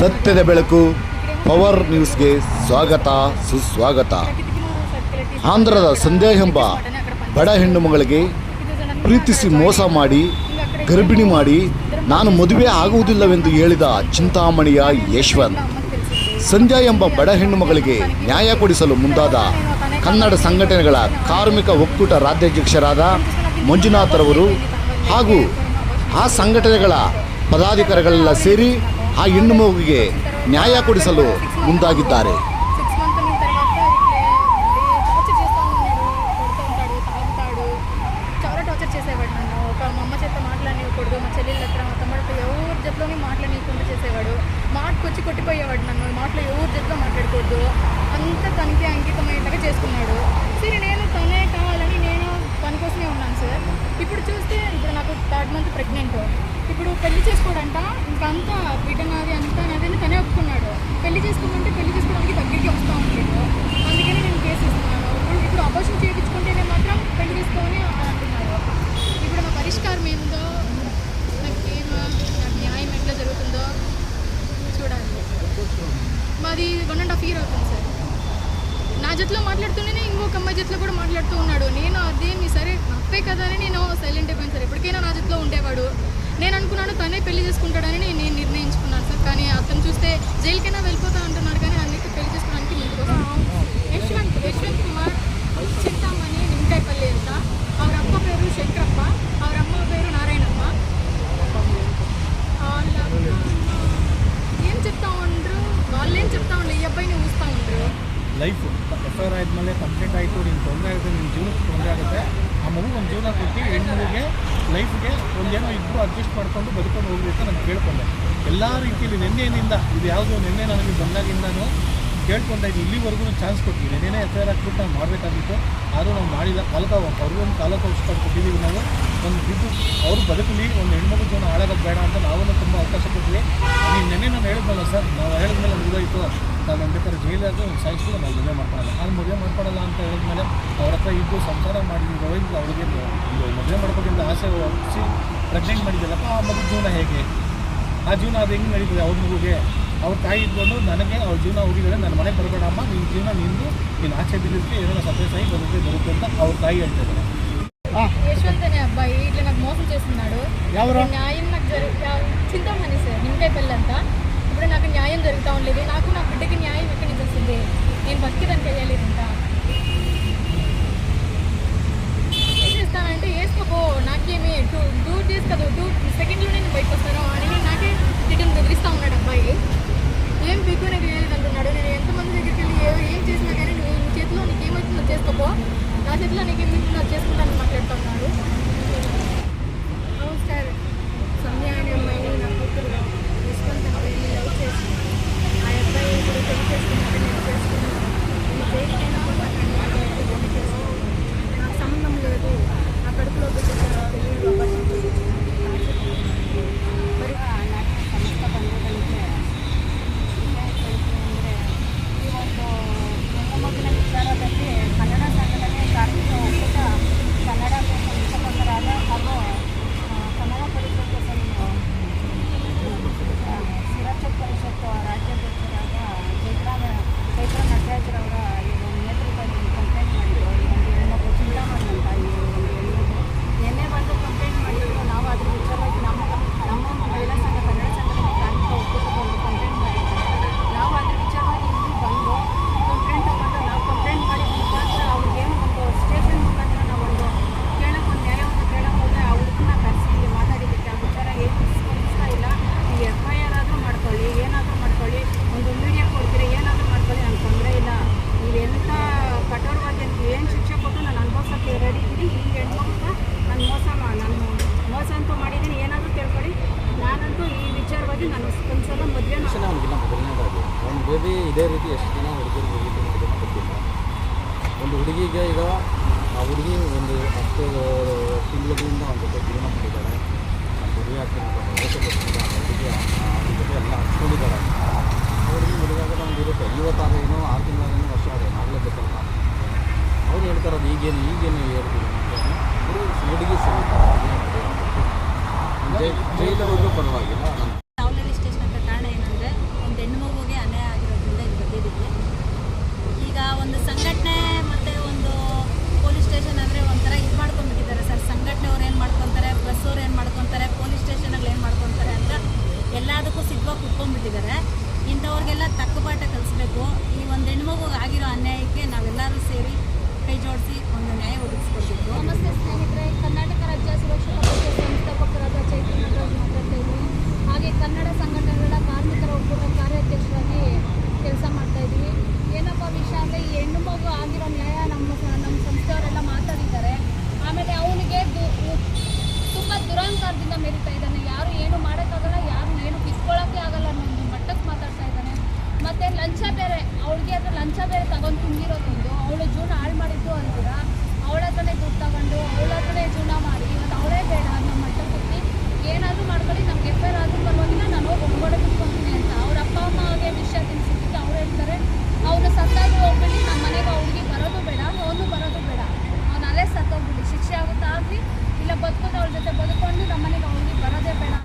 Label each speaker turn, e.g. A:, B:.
A: ಸತ್ಯದ ಬೆಳಕು ಪವರ್ ನ್ಯೂಸ್ಗೆ ಸ್ವಾಗತ ಸುಸ್ವಾಗತ. ಆಂಧ್ರದ ಸಂಧ್ಯಾ ಎಂಬ ಬಡ ಹೆಣ್ಣು ಮಗಳಿಗೆ ಪ್ರೀತಿಸಿ ಮೋಸ ಮಾಡಿ ಗರ್ಭಿಣಿ ಮಾಡಿ ನಾನು ಮದುವೆ ಆಗುವುದಿಲ್ಲವೆಂದು ಹೇಳಿದ ಚಿಂತಾಮಣಿಯ ಯಶವಂತ್. ಸಂಧ್ಯಾ ಎಂಬ ಬಡ ಹೆಣ್ಣು ಮಗಳಿಗೆ ನ್ಯಾಯ ಕೊಡಿಸಲು ಮುಂದಾದ ಕನ್ನಡ ಸಂಘಟನೆಗಳ ಕಾರ್ಮಿಕ ಒಕ್ಕೂಟ ರಾಜ್ಯಾಧ್ಯಕ್ಷರಾದ ಮಂಜುನಾಥರವರು ಹಾಗೂ ಆ ಸಂಘಟನೆಗಳ ಪದಾಧಿಕಾರಿಗಳೆಲ್ಲ ಸೇರಿ ಆ ಹೆಣ್ಣು ಮಗುವಿಗೆ ನ್ಯಾಯ ಕೊಡಿಸಲು ಮುಂದಾಗಿದ್ದಾರೆ.
B: మాటకొచ్చి కొట్టిపోయేవాడు నన్ను మాటలో ఎవరు చేతిలో మాట్లాడకూడదు అంతా తనకి అంకితమయ్యేలాగా చేసుకున్నాడు. సరే నేను తనే కావాలని నేను తన కోసమే ఉన్నాను సార్. ఇప్పుడు చూస్తే ఇప్పుడు నాకు 3rd month ప్రెగ్నెంట్. ఇప్పుడు పెళ్లి చేసుకోవడంట ఇంకా అంతా బిడ్డ నాది అంతా నాదని తనే ఒప్పుకున్నాడు. పెళ్లి చేసుకోమంటే పెళ్లి చేసుకోవడానికి దగ్గరికి వస్తూ ఉంటాడు. అందుకని నేను కేసు ఇస్తున్నాను. ఇప్పుడు అబార్షన్ చేయించుకుంటేనే మాత్రం పెళ్లి చేసుకోమని అంటున్నారు. ఇప్పుడు నా పరిష్కారం ఏందో నాకు న్యాయం ఎట్లా జరుగుతుందో చూడాలి. మాది 1.5 year అవుతుంది సార్. నా జట్లో మాట్లాడుతూనే ఇంకొక అమ్మాయి జట్లో కూడా మాట్లాడుతూ ఉన్నాడు. నేను అదేమి సరే అప్పే కదా అని నేను సైలెంట్ అయిపోయాను సార్. ఎప్పటికైనా నా జట్లో ఉండేవాడు. నేను అనుకున్నాను తనే పెళ్లి చేసుకుంటాడని నేను నిర్ణయించుకున్నాను సార్. కానీ అతను చూస్తే జైలుకైనా వెళ్ళిపోతా అంటున్నాడు. కానీ అన్నిటి పెళ్లి చేసుకోవడానికి ముందుకు యశ్వంత్ కుమార్ చింతామణి నిమ్మకాయపల్లి అంట. ಅವ್ರ ಅಪ್ಪ పేరు శంకరప్ప, ಅವ್ರ అమ్మ పేరు నారాయణమ్మ. ఏం చెప్తా ఉండ్రు వాళ్ళేం చెప్తా ఉండ్రు ఈ అబ్బాయిని ఊస్తా ఉండ్రు.
C: ಲೈಫ್ FIR ಆದಮೇಲೆ ಕಂಪ್ಲೀಟ್ ಆಯಿತು, ನಿನ್ನ ತೊಂದರೆ ಆಗುತ್ತೆ, ನಿನ್ನ ಜೀವನಕ್ಕೆ ತೊಂದರೆ ಆಗುತ್ತೆ. ಆ ಮಗು ಒಂದು ಜೀವನ ಕೊಟ್ಟು ಹೆಣ್ಮಗುಗೆ ಲೈಫ್ಗೆ ಒಂದೇನೋ ಇಬ್ಬರು ಅಡ್ಜಸ್ಟ್ ಮಾಡ್ಕೊಂಡು ಬದುಕೊಂಡು ಹೋಗ್ಬೇಕು ನಾನು ಕೇಳ್ಕೊಂಡೆ. ಎಲ್ಲ ರೀತಿಯಲ್ಲಿ ನಿನ್ನೆಯಿಂದ ಇದು ಯಾವುದು ನಿನ್ನೆ ನನಗೆ ಬಂದಾಗಿಂದನೂ ಕೇಳ್ಕೊತಾ ಇದ್ದೀನಿ. ಇಲ್ಲಿವರೆಗೂ ಚಾನ್ಸ್ ಕೊಟ್ಟಿದ್ದೀನಿ. ನಿನ್ನೆ FIR ಹಾಕ್ಬಿಟ್ಟು ನಾವು ಮಾಡಬೇಕಾಗಿತ್ತು, ಆದರೂ ನಾವು ಮಾಡಿಲ್ಲ. ಅವ್ರಿಗೊಂದು ತಾಲೂಕು ಔಷಧ ಕೊಟ್ಟಿದ್ದೀವಿ. ನಾವು ಒಂದು ಬಿದ್ದು ಅವ್ರು ಬದುಕಲಿ, ಒಂದು ಹೆಣ್ಮಗು ಜೀವನ ಹಾಳಾಗೋದು ಬೇಡ ಅಂತ ನಾವು ತುಂಬ ಅವಕಾಶ ಕೊಟ್ಟಿವಿ. ನೀವು ನಿನ್ನೆ ನಾನು ಹೇಳಿದ್ನಲ್ಲ ಸರ್, ನಾವು ಹೇಳಿದ್ಮೇಲೆ ಮುಗಿದೋಯ್ತು, ನಾವು ನಮ್ಮ ಬೇಕಾದ್ರೆ ಜೈಲಾಗ ಸಾಯಿಸ್ಬಿಟ್ಟು ನಾವು ಮದುವೆ ಮಾಡ್ಕೊಳ್ಳಲ್ಲ. ನಾನು ಮದುವೆ ಮಾಡ್ಕೊಳ್ಳಲ್ಲ ಅಂತ ಹೇಳಿದ್ಮೇಲೆ ಅವ್ರ ಹತ್ರ ಇದ್ದು ಸಂಸಾರ ಮಾಡಿದ್ರು. ಅವ್ರಿಗೆ ಮದುವೆ ಮಾಡ್ಕೋದ್ರಿಂದ ಆಸೆ ಹೊರಿಸಿ ಪ್ರೆಗ್ನೆಂಟ್ ಮಾಡಿದ್ದಲ್ಲಪ್ಪ, ಆ ಮಗು ಜೀವನ ಹೇಗೆ, ಆ ಜೀವನ ಅದು ಹೆಂಗೆ ನಡೀತದೆ? ಅವ್ರ ಮಗುಗೆ ಅವ್ರ ತಾಯಿ ಇದ್ಕೊಂಡು ನನಗೆ ಅವ್ರ ಜೀವನ ಹೋಗಿದ್ದಾರೆ, ನನ್ನ ಮನೆಗೆ ಬರಬೇಡ ಅಮ್ಮ, ನಿನ್ನ ಜೀವನ ನಿಂದು, ನೀನು ಆಚೆ ಬಿದ್ದಿದ್ದಕ್ಕೆ ಏನೋ ಸತ್ಯಸಾಯಿ ಬರುತ್ತೆ ಅಂತ ಅವ್ರ ತಾಯಿ ಹೇಳ್ತಿದ್ದಾರೆ.
B: యశ్వంత్ అనే అబ్బాయి ఇట్లా నాకు మోసం చేస్తున్నాడు. న్యాయం నాకు చింతామణి సార్, నిమ్మకాయపల్లి అంట. ఇప్పుడు నాకు న్యాయం జరుగుతూ ఉండలేదు. నాకు నా బిడ్డకి న్యాయం ఎక్కడి నుంచి వస్తుంది? నేను బతికిదానికి వెళ్ళలేదు. ఇంకా ఏం చేస్తానంటే వేసుకోపో, నాకేమి 2 days కదా, 2 seconds నేను బయటకు వస్తాను అని నాకే రిటర్న్ బెదిరిస్తూ ఉన్నాడు అబ్బాయి. ఏం పీకునేది లేదు అంటున్నాడు. నేను ఎంతమంది దగ్గరికి వెళ్ళి ఏం చేసినా కానీ నువ్వు నీ చేతిలో నీకేమవుతుందో చేసుకోపో, నా చేతిలో నీకేమవుతుందో అది చేసుకుంటాను మాట్లాడుతున్నాడు. అవును సార్, సంధ్య అనే అమ్మాయిని నా కూతురు యశ్వంత్ అబ్బాయిని లవ్ చేసి ఆ అబ్బాయి ఇప్పుడు పెళ్లి చేసుకున్నాడు. నేను చేసుకున్నాను. నేను చేయకపోయినా నాకు సంబంధం లేదు. నా కడుపులో పెళ్లి అబ్బాయి మరి సమస్త పండుగಗಳಿಗೆ ಇವತ್ತು ಹೆಣ್ಣುಮಕ್ಕಳ ವಿಚಾರದಲ್ಲಿ ಕನ್ನಡ ಸಂಘಟನೆ ಕಾರ್ಮಿಕ ಒಕ್ಕೂಟ ಕನ್ನಡ ಸಂಸ್ಥಾಪಕರಾದ ಹಾಗೂ ಕನ್ನಡ ಪರಿಷತ್ತು ಸುರಕ್ಷಾ ಪರಿಷತ್ತು ರಾಜ್ಯಾಧ್ಯಕ್ಷರಾದ ಚೈತ್ರ ನಟರಾಜ್ರವರ ನೇತೃತ್ವದಲ್ಲಿ ಕಂಪ್ಲೇಂಟ್ ಮಾಡಿದ್ರು. ಈ ಒಂದು ಹೆಣ್ಮಕ್ಳು ಚಿಂತಾಮಣಿ ಅಂತ ಈ ಒಂದು ಹೆಣ್ಮಕ್ಳು ನಿನ್ನೆ ಬಂದು ಕಂಪ್ಲೇಂಟ್ ಮಾಡಿದ್ರು. ನಾವು ಅದ್ರ ವಿಚಾರವಾಗಿ ನಮ್ಮ ಮಹಿಳಾ ಸಂಘ ಕನ್ನಡ ಸಂಘಟನೆ ಕಾರ್ಮಿಕ ಒಕ್ಕೂಟದಲ್ಲಿ ಕಂಪ್ಲೇಂಟ್ ಮಾಡಿದ್ದಾರೆ. ನಾವು ಅದ್ರ ವಿಚಾರವಾಗಿ ಇಲ್ಲಿ ಬಂದು ಕಂಪ್ಲೇಂಟ್ ತಗೊಂಡು ನಾವು ಕಂಪ್ಲೇಂಟ್ ಮಾಡಿದ ಮುಖಾಂತರ ಅವ್ರಿಗೇನು ಒಂದು ಸ್ಟೇಷನ್ ಮುಖಾಂತರ ನಾವು ಒಂದು ಕೇಳೋಕೆ ಒಂದು ನ್ಯಾಯವನ್ನು ಕೇಳೋಕೆ ಹೋದರೆ ಆ ಹುಡುಗನ ಕರೆಸಿ ಇಲ್ಲಿ ಮಾತಾಡಿದ್ದಕ್ಕೆ ಆ ವಿಚಾರ ಏನು ಸ್ಪಂದಿಸ್ತಾ ಇಲ್ಲ. ನೀವು FIR ಆದರೂ ಮಾಡ್ಕೊಳ್ಳಿ, ಏನಾದರೂ ಮಾಡ್ಕೊಳ್ಳಿ, ಒಂದು ಮೀಡಿಯಾ ಕೊಡ್ತೀರಿ, ಏನಾದರೂ ಮಾಡ್ಕೊಳ್ಳಿ, ನನಗೆ ತೊಂದರೆ ಇಲ್ಲ. ನೀವು ಎಂಥ ಕಠೋರವಾಗಿ ಏನು ಶಿಕ್ಷೆ ಕೊಟ್ಟು ನಾನು ಅನುಭವಿಸೋಕ್ಕೆ ರೆಡಿ ಇದ್ದೀನಿ. ಈ ಹೆಣ್ಮಕ್ಳು ನಾನು ಮೋಸ ಅಂತೂ ಮಾಡಿದ್ದೀನಿ, ಏನಾದರೂ ತಿಳ್ಕೊಳ್ಳಿ. ನಾನಂತೂ ಈ ವಿಚಾರವಾಗಿ ನಾನು ಸ್ಪಂದಿಸಲ್ಲ. ಮದುವೆ
D: ನಮಗಿಲ್ಲ ಮೊದಲನೇದಾಗಿ ಒಂದು ಬೇಬಿ ಇದೇ ರೀತಿ ಎಷ್ಟು ಜನ ಹುಡುಗರು ಗೊತ್ತಿಲ್ಲ. ಒಂದು ಹುಡುಗಿಗೆ ಈಗ ಆ ಹುಡುಗಿ ಒಂದು 10 ತಿಂಗಳಿಂದ ಒಂದು ಜೊತೆ ಜೀವನ ಮಾಡಿದ್ದಾಳೆ. ಮದುವೆ ಆಗ್ತಿರ್ತಾರೆ, ಹುಡುಗಿ ಜೊತೆ ಎಲ್ಲ ಹಚ್ಕೊಂಡಿದ್ದಾರೆ. ಅವ್ರಿಗೆ ಮದುವೆ ಆಗೋದು ಒಂದು ಇರುತ್ತೆ. 56 ಏನೋ 6 ತಿಂಗಳೇನೋ ವರ್ಷ ಆಗಿದೆ, ಆಗಲೇಬೇಕಲ್ಲ. ಅವ್ರು ಹೇಳ್ತಾರದು ಈಗೇನು ಹೇಳ್ತೀವಿ ಅಂತ ಹುಡುಗಿ ಜೈಲಿಗೆ ಹೋದ್ರೂ ಪರವಾಗಿಲ್ಲ.
E: ದಾವಣಗೆರೆ ಸ್ಟೇಷನ್ ಅಂತ ಕಾರಣ ಏನಂದರೆ ಒಂದು ಮಗುಗೆ ಆಗಿರೋ ಅನ್ಯಾಯಕ್ಕೆ ನಾವೆಲ್ಲರೂ ಸೇರಿ ಕೈ ಜೋಡಿಸಿ ಒಂದು ನ್ಯಾಯ ಒದಗಿಸ್ಕೊಡ್ಬೇಕು.
F: ನಮಸ್ತೆ ಸ್ನೇಹಿತರೆ, ಕರ್ನಾಟಕ ರಾಜ್ಯ ಸುರಕ್ಷತಾ ಪರಿಷತ್ ಸಂಸ್ಥಾಪಕರಾದ ಚೈತ್ರ ನಟರಾಜ್ ಮಾತಾಡ್ತಾ ಇದ್ದೀನಿ. ಹಾಗೆ ಕನ್ನಡ ಸಂಘಟನೆಗಳ ಕಾರ್ಮಿಕರ ಒಕ್ಕೂಟ ಕಾರ್ಯಾಧ್ಯಕ್ಷರಾಗಿ ಕೆಲಸ ಮಾಡ್ತಾ ಇದ್ದೀವಿ. ಏನಪ್ಪ ವಿಷಯ ಅಂದರೆ, ಈ ಹೆಣ್ಣು ಮಗು ಆಗಿರೋ ನ್ಯಾಯ ನಮ್ಮ ಸಂಸ್ಥೆಯವರೆಲ್ಲ ಮಾತಾಡಿದ್ದಾರೆ. ಆಮೇಲೆ ಅವನಿಗೆ ತುಂಬ ದುರಹಂಕಾರದಿಂದ ಮೆರಿತಾ ಇದ್ದಾನೆ. ಯಾರು ಏನು ಮಾಡೋಕ್ಕಾಗಲ್ಲ, ಯಾರು ಏನು ಕಿಸ್ಕೊಳ್ಳೋಕ್ಕೆ ಆಗಲ್ಲ ಅನ್ನೋ ಒಂದು ಮಟ್ಟಕ್ಕೆ ಮಾತಾಡ್ತಾ ಇದ್ದಾನೆ. ಮತ್ತು ಲಂಚ ಬೇರೆ, ಅವಳಿಗೆ ಅದು ಲಂಚ ಬೇರೆ ತಗೊಂಡು ತಿಂದಿರೋದೊಂದು, ಅವಳು ಜೀವನ ಹಾಳು ಮಾಡಿದ್ದು ಅಂತೀರ. ಅವಳ ಹತ್ರನೇ ದುಡ್ಡು ತಗೊಂಡು ಅವಳ ಹತ್ರನೇ